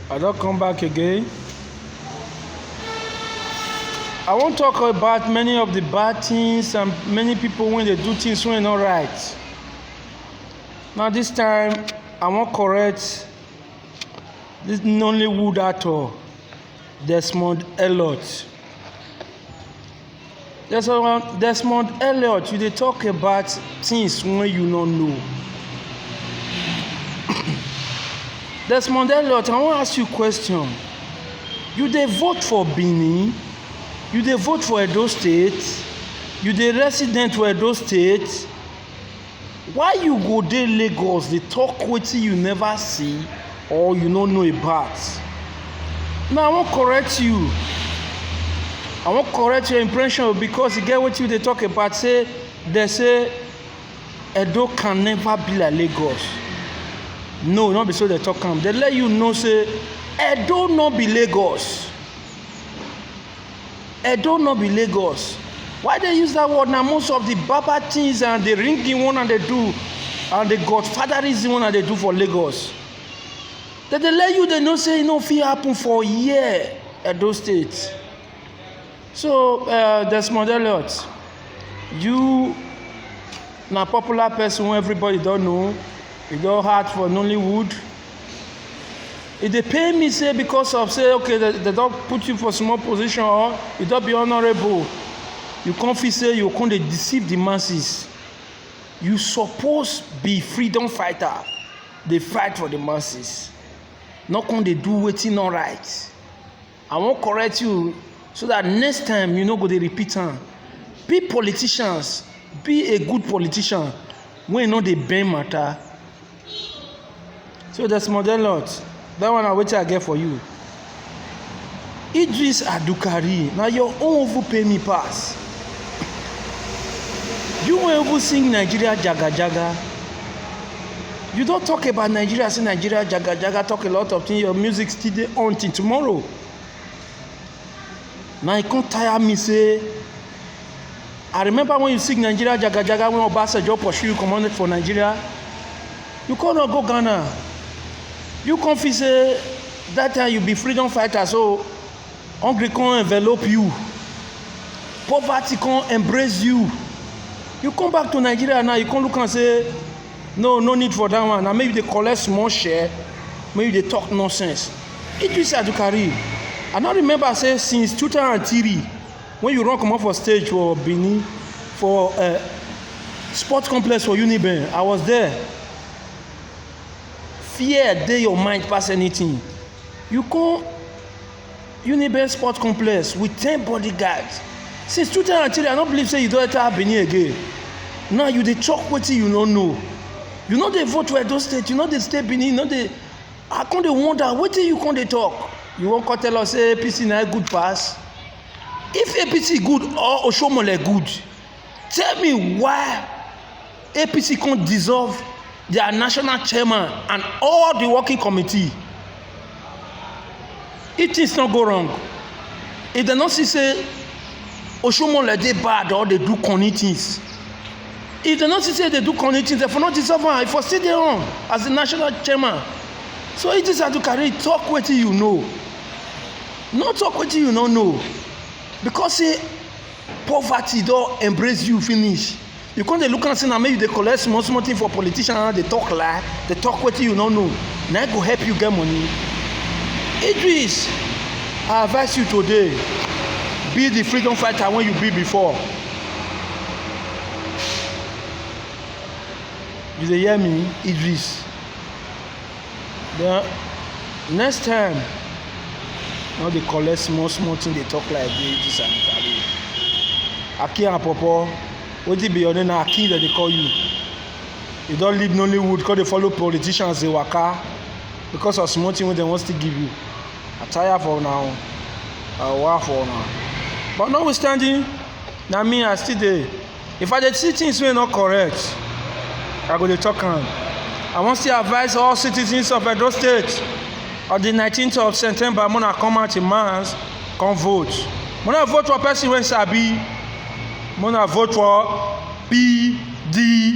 I don't come back again. I won't talk about many of the bad things and many people when they do things when not right. Now this time I won't correct this Nollywood actor Desmond Elliot. Desmond Elliot, you dey talk about things when you don't know. Desmond Elliot, I want to ask you a question. You dey vote for Benin? You dey vote for Edo State? You dey resident for Edo State? Why you go dey Lagos dey talk wetin you never see or you no know about? Now I wan correct you. I wan correct your impression because you get wetin you dey talk about. Say they say Edo can never be like Lagos. No, not be so they talk am. They let you know say Edo no be Lagos. Edo no be Lagos. Why they use that word? Now most of the baba things and the ringing one and they do and the godfatherism one and they do for Lagos. They let you they know say no fit happen for a year Edo State. So Desmond Elliot, you na popular person wey everybody don't know. You don hard for Nollywood. If they pay me say because of say okay they don't put you for small position or you don't be honorable, you can't feel say you can't deceive the masses. You suppose be freedom fighter. They fight for the masses. Not can they do wetin not right. I won't correct you so that next time you no go dey repeat am. Be politicians. Be a good politician. When you know dey bend matter. So that's Desmond Elliot. That one I wetin I get for you. Idris Adukari. Now your own even pay me pass. You won't even sing Nigeria Jaga Jaga. You don't talk about Nigeria, say Nigeria Jaga Jaga, talk a lot of things. Your music still dey on till tomorrow. Now you can't tire me say. I remember when you sing Nigeria Jaga Jaga when Obasanjo pursue you commanded for Nigeria. You cannot go Ghana. You can't feel say that time you be freedom fighter, so hungry can't envelop you. Poverty can't embrace you. You come back to Nigeria now, you can't look and say, no need for that one. Now maybe they collect small share, maybe they talk nonsense. Idris Adukari. I don't remember say since 2003, when you run come up for stage for Benin, for sports complex for Uniben, I was there. Fear dey your mind pass anything. You come Uniben sports complex with 10 bodyguards. Since 2003, I don't believe say you don't enter Benin again. Now you dey talk wetin you don't know. You know they vote for Edo State, you know they stay Benin, you know they. I can't dey wonder wetin you can't dey talk. You won't come tell us say APC na good pass. If APC good or Oshomole good, tell me why APC can't dissolve their national chairman and all the working committee. If things not go wrong, if they not see say Oshomole dey bad or they do corny things, if they not see say they do corny things, they for not dissolve am, if for still dey on as the national chairman. So it is to carry talk wetin you know. Not talk wetin you don't know. Because say poverty don't embrace you finish. You can't look and say now maybe they collect small thing for politicians, they talk lie, they talk wetin you don't know. Now I go help you get money. Idris, I advise you today, be the freedom fighter when you be before. You dey hear me, Idris? The next time, now they collect small thing, they talk like this and that. Aki and Popo, what it be your name? Aki that they call you. You don't leave Nollywood because they follow politicians, they waka because of small thing they want to give you. I tire for now. I work for now. But notwithstanding, now me I still there. If I dey see things wey not correct, I go dey talk am. I want to advise all citizens of Edo State on the 19th of September, I'm gonna come out in mass, come vote. I'm gonna vote for person wey sabi. I'm gonna vote for PDP.